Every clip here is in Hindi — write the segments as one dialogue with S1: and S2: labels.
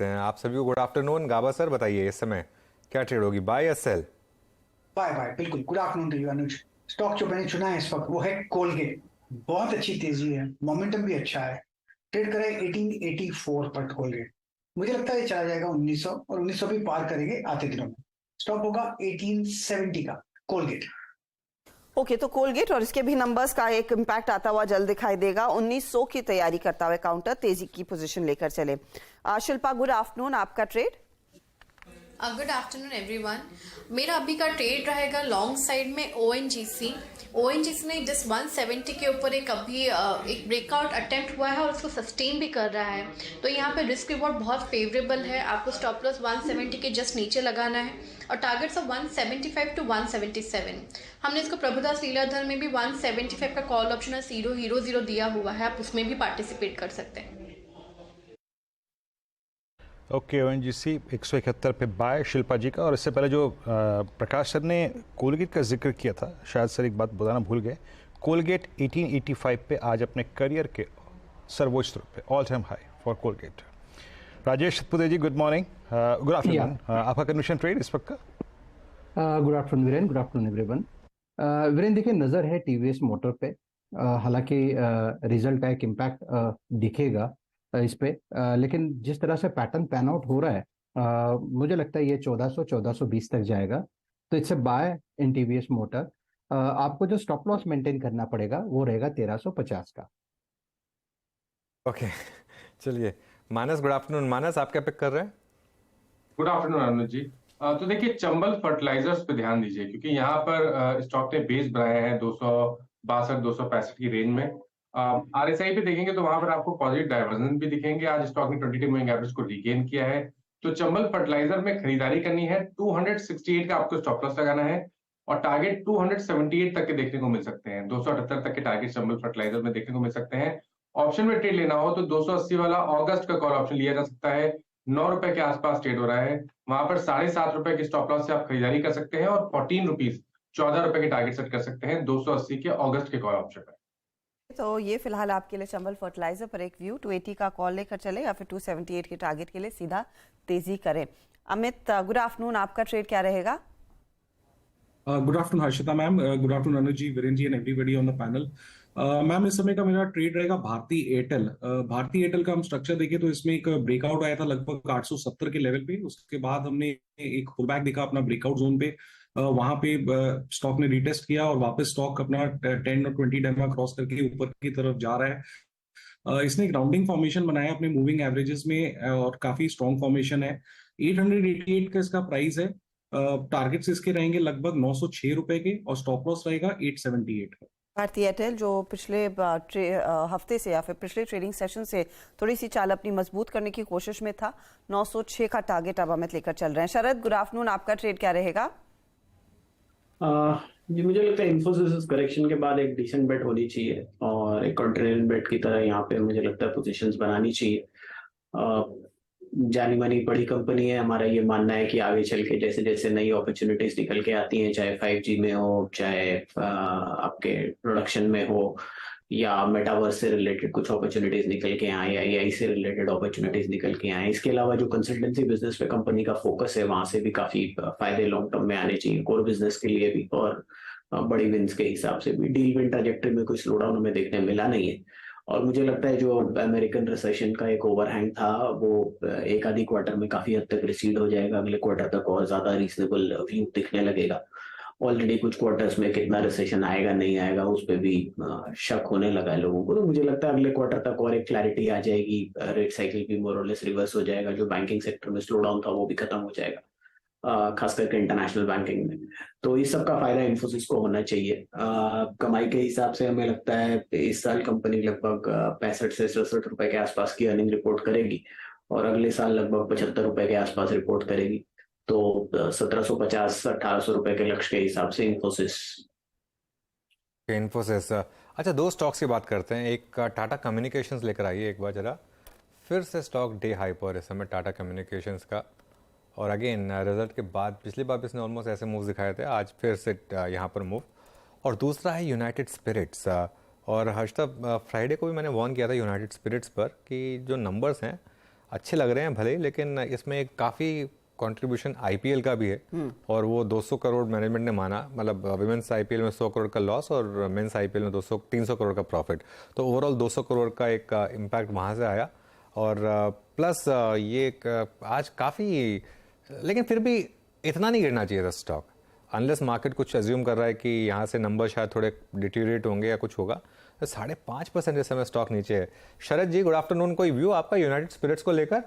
S1: आप सभी को गुड आफ्टरनून। गाबा सर बताइए इस समय क्या ट्रेड होगी, बाय या सेल?
S2: बाय बाय, बिल्कुल। Good afternoon to you Anuj. Stock जो मैंने चुना है इस वक्त वो है कोलगेट। बहुत अच्छी तेजी है, मोमेंटम भी अच्छा है। ट्रेड करें 1884 पर कोलगेट। मुझे लगता है ये चला जाएगा 1900 और 1900 भी पार करेंगे आते दिनों में। स्टॉक होगा 1870 का कोलगेट।
S3: ओके, तो कोलगेट और इसके भी नंबर्स का एक इम्पैक्ट आता हुआ जल्द दिखाई देगा। 1900 की तैयारी करता हुआ काउंटर तेजी की पोजीशन लेकर चले। शिल्पा, गुड आफ्टरनून, आपका ट्रेड?
S4: Good afternoon everyone. मेरा अभी का ट्रेड रहेगा लॉन्ग साइड में ओएनजीसी। ओएनजीसी ने जस्ट 170 के ऊपर एक ब्रेकआउट अटेम्प्ट हुआ है और उसको सस्टेन भी कर रहा है, तो यहाँ पे रिस्क रिवॉर्ड बहुत फेवरेबल है। आपको स्टॉप लॉस 170 के जस्ट नीचे लगाना है और टारगेट्स ऑफ 175 टू 177। हमने इसको प्रभुदास लीलाधर में भी 175 का कॉल ऑप्शन और 000 दिया हुआ है, आप उसमें भी पार्टिसिपेट कर सकते हैं।
S5: ओके, ओएनजीसी 171 पे बाय शिल्पा जी का। और इससे पहले जो प्रकाश सर ने कोलगेट का जिक्र किया था, शायद सर एक बात बताना भूल गए। कोलगेट 1885 पे आज अपने करियर के सर्वोच्च स्तर पे all time high for Colgate. Rajesh Satpute ji, good morning, good afternoon. आपका कन्विशन ट्रेड इस वक्त का?
S6: Good afternoon Viren, good afternoon everyone. Viren, देखिए नज़र है टीवीएस मोटर पे। हालांकि रिजल्ट का एक इम्पैक्ट दिखेगा इस पे, लेकिन जिस तरह से पैटर्न पैन आउट हो रहा है, मुझे लगता है ये 1400-1420 तक जाएगा। तो it's a buy in TVS Motor. आपको जो स्टॉप लॉस मेंटेन करना पड़ेगा वो रहेगा 1350 का।
S1: ओके चलिए, मानस गुड आफ्टरनून। मानस, आप क्या पिक कर रहे हैं?
S7: गुड आफ्टरनून अनुज जी। तो देखिए, चंबल फर्टिलाइजर्स पे ध्यान दीजिए, क्योंकि यहाँ पर स्टॉक ने बेस बनाया है 262-265 की रेंज में। आरएसआई पे देखेंगे तो वहां पर आपको पॉजिटिव डाइवर्जेंस भी दिखेंगे। आज स्टॉक ने 22 मूविंग एवरेज को रिगेन किया है। तो चंबल फर्टिलाइजर में खरीदारी करनी है। 268 का आपको स्टॉप लॉस लगाना है और टारगेट 278 तक के देखने को मिल सकते हैं। 278 तक के टारगेट चंबल फर्टिलाइजर में देखने को मिल सकते हैं। ऑप्शन में ट्रेड लेना हो तो 280 वाला अगस्त का कॉल ऑप्शन लिया जा सकता है। 9 रुपए के आसपास ट्रेड हो रहा है। वहां पर 7.5 रुपए के स्टॉप लॉस से आप खरीदारी कर सकते हैं और 14 रुपीज 14 रुपए के टारगेट सेट कर सकते हैं 280 के अगस्त के कॉल ऑप्शन पर।
S3: तो ये फिलहाल आपके लिए चंबल फर्टिलाइजर पर एक व्यू। 280 का कॉल लेकर चले या फिर 278 के टारगेट के लिए सीधा तेजी करें। अमित, गुड आफ्टरनून, आपका ट्रेड क्या रहेगा?
S8: Good afternoon Harshita ma'am, good afternoon Anuj ji, Viren ji and everybody on the panel. Ma'am, इस समय का मेरा ट्रेड रहेगा भारती एयरटेल। भारती एयरटेल का हम स्ट्रक्चर देखें तो इसमें एक ब्रेकआउट आया था लगभग 870 के लेवल पे। उसके बाद हमने एक पुल बैक देखा अपना ब्रेकआउट जोन पे। वहां पे स्टॉक ने रिटेस्ट किया और वापस स्टॉक अपना 10 और 20 डेमा क्रॉस करके ऊपर की तरफ जा रहा है। इसने एक राउंडिंग फॉर्मेशन बनाया अपने मूविंग एवरेजेस में और काफी स्ट्रॉन्ग फॉर्मेशन है। 888 का इसका प्राइस है। टारगेट्स इसके रहेंगे लगभग 906 रुपए के और स्टॉप लॉस रहेगा 878 का।
S3: भारती एयरटेल जो पिछले हफ्ते से या फिर पिछले ट्रेडिंग सेशन से थोड़ी सी चाल अपनी मजबूत करने की कोशिश में था। 906 का टारगेट अब अमित लेकर चल रहे हैं। शरद, गुड आफ्टरनून, आपका ट्रेड क्या रहेगा?
S9: जी, मुझे लगता है इन्फोसिस करेक्शन के बाद एक डिसेंट बेट होनी चाहिए और एक कॉन्ट्रेरियन बेट की तरह यहाँ पे मुझे लगता है पोजीशंस बनानी चाहिए। जानी मानी बड़ी कंपनी है, हमारा ये मानना है कि आगे चल के जैसे जैसे नई अपॉर्चुनिटीज निकल के आती हैं, चाहे 5G में हो, चाहे आपके प्रोडक्शन में हो, या मेटावर्स से रिलेटेड कुछ अपॉर्चुनिटीज निकल के आए, या एआई से रिलेटेड अपॉर्चुनिटीज निकल के आए। इसके अलावा जो कंसल्टेंसी बिजनेस पे कंपनी का फोकस है, वहां से भी काफी फायदे लॉन्ग टर्म में आने चाहिए, कोर बिजनेस के लिए भी और बड़ी विंस के हिसाब से भी। डील विन ट्रैजेक्टरी में कोई स्लोडाउन हमें देखने मिला नहीं है और मुझे लगता है जो अमेरिकन रिसेशन का एक ओवरहैंग था वो एक आधी क्वार्टर में काफी हद तक रिसीड हो जाएगा। अगले क्वार्टर तक और ज्यादा रीजनेबल व्यू दिखने लगेगा। ऑलरेडी कुछ क्वार्टर्स में कितना रिसेशन आएगा नहीं आएगा उस पर भी शक होने लगा है लोगों को। तो मुझे लगता है अगले क्वार्टर तक और एक क्लैरिटी आ जाएगी, रेट साइकिल भी मोर और लेस रिवर्स हो जाएगा, जो बैंकिंग सेक्टर में स्लो डाउन था वो भी खत्म हो जाएगा, खास करके इंटरनेशनल बैंकिंग में। तो इस सब का फायदा इन्फोसिस को होना चाहिए। कमाई के हिसाब से हमें लगता है इस साल कंपनी लगभग 65 से 67 रुपए के आसपास की अर्निंग रिपोर्ट करेगी और अगले साल लगभग 75 रुपए के आसपास रिपोर्ट करेगी। तो 1750-1800 रुपए के लक्ष्य के हिसाब से
S1: इन्फोसिस। अच्छा, दो स्टॉक्स की बात करते हैं। एक टाटा कम्युनिकेशंस लेकर आइए एक बार जरा। फिर से स्टॉक डे हाई पर इस समय टाटा कम्युनिकेशंस का। और अगेन रिजल्ट के बाद पिछली बार भी इसने ऑलमोस्ट ऐसे मूव दिखाए थे, आज फिर से यहाँ पर मूव। और दूसरा है यूनाइटेड स्पिरिट्स। और हर्षिता, फ्राइडे को भी मैंने वार्न किया था यूनाइटेड स्पिरिट्स पर कि जो नंबर्स हैं अच्छे लग रहे हैं भले ही, लेकिन इसमें एक काफ़ी कंट्रीब्यूशन आईपीएल का भी है और वो 200 करोड़ मैनेजमेंट ने माना, मतलब विमेंस आईपीएल में 100 करोड़ का लॉस और मेंस आईपीएल में 300 करोड़ का प्रॉफिट, तो ओवरऑल 200 करोड़ का एक इम्पैक्ट वहाँ से आया। और प्लस ये आज काफ़ी, लेकिन फिर भी इतना नहीं गिरना चाहिए था स्टॉक, अनलेस मार्केट कुछ अज्यूम कर रहा है कि यहाँ से नंबर शायद थोड़े डिटीरिएट होंगे या कुछ होगा। तो 5.5% इस समय स्टॉक नीचे है। शरद जी, गुड आफ्टरनून, कोई व्यू आपका यूनाइटेड स्पिरिट्स को लेकर?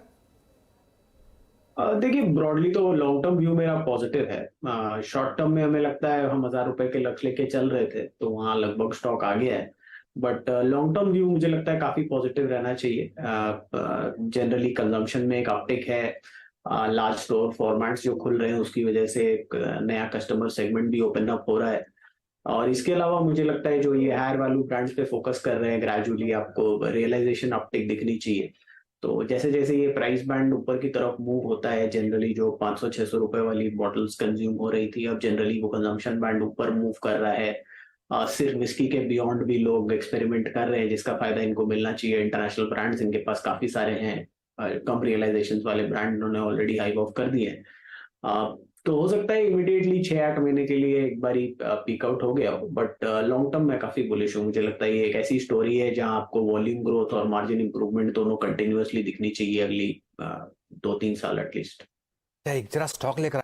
S9: देखिए, ब्रॉडली तो लॉन्ग टर्म व्यू मेरा पॉजिटिव है। शॉर्ट टर्म में हमें लगता है हम 1,000 रुपए के लक्ष्य लेके चल रहे थे, तो वहाँ लगभग स्टॉक आ गया है। बट लॉन्ग टर्म व्यू मुझे लगता है काफी पॉजिटिव रहना चाहिए। जनरली कंजम्पशन में एक अपटिक है, लार्ज स्टोर फॉर्मेट्स जो खुल रहे हैं उसकी वजह से एक नया कस्टमर सेगमेंट भी ओपन अप हो रहा है। और इसके अलावा मुझे लगता है जो ये हायर वैल्यू ब्रांड्स पे फोकस कर रहे हैं, ग्रेजुअली आपको रियलाइजेशन अपटिक दिखनी चाहिए। तो जैसे जैसे ये प्राइस बैंड ऊपर की तरफ मूव होता है, जनरली जो 500-600 रुपए वाली बॉटल्स कंज्यूम हो रही थी, अब जनरली वो कंजम्पशन बैंड ऊपर मूव कर रहा है। सिर्फ विस्की के बियॉन्ड भी लोग एक्सपेरिमेंट कर रहे हैं, जिसका फायदा इनको मिलना चाहिए। इंटरनेशनल ब्रांड्स इनके पास काफी सारे हैं, कम रियलाइजेशन वाले ब्रांड इन्होंने ऑलरेडी हाइव ऑफ कर दिए हैं। तो हो सकता है इमीडिएटली 6-8 महीने के लिए एक बारी पीक आउट हो गया हो, बट लॉन्ग टर्म में काफी बुलिश हूँ। मुझे लगता है ये एक ऐसी स्टोरी है जहां आपको वॉल्यूम ग्रोथ और मार्जिन इंप्रूवमेंट दोनों कंटिन्यूअसली दिखनी चाहिए अगली 2-3 साल एटलीस्ट।
S1: एक जरा स्टॉक लेकर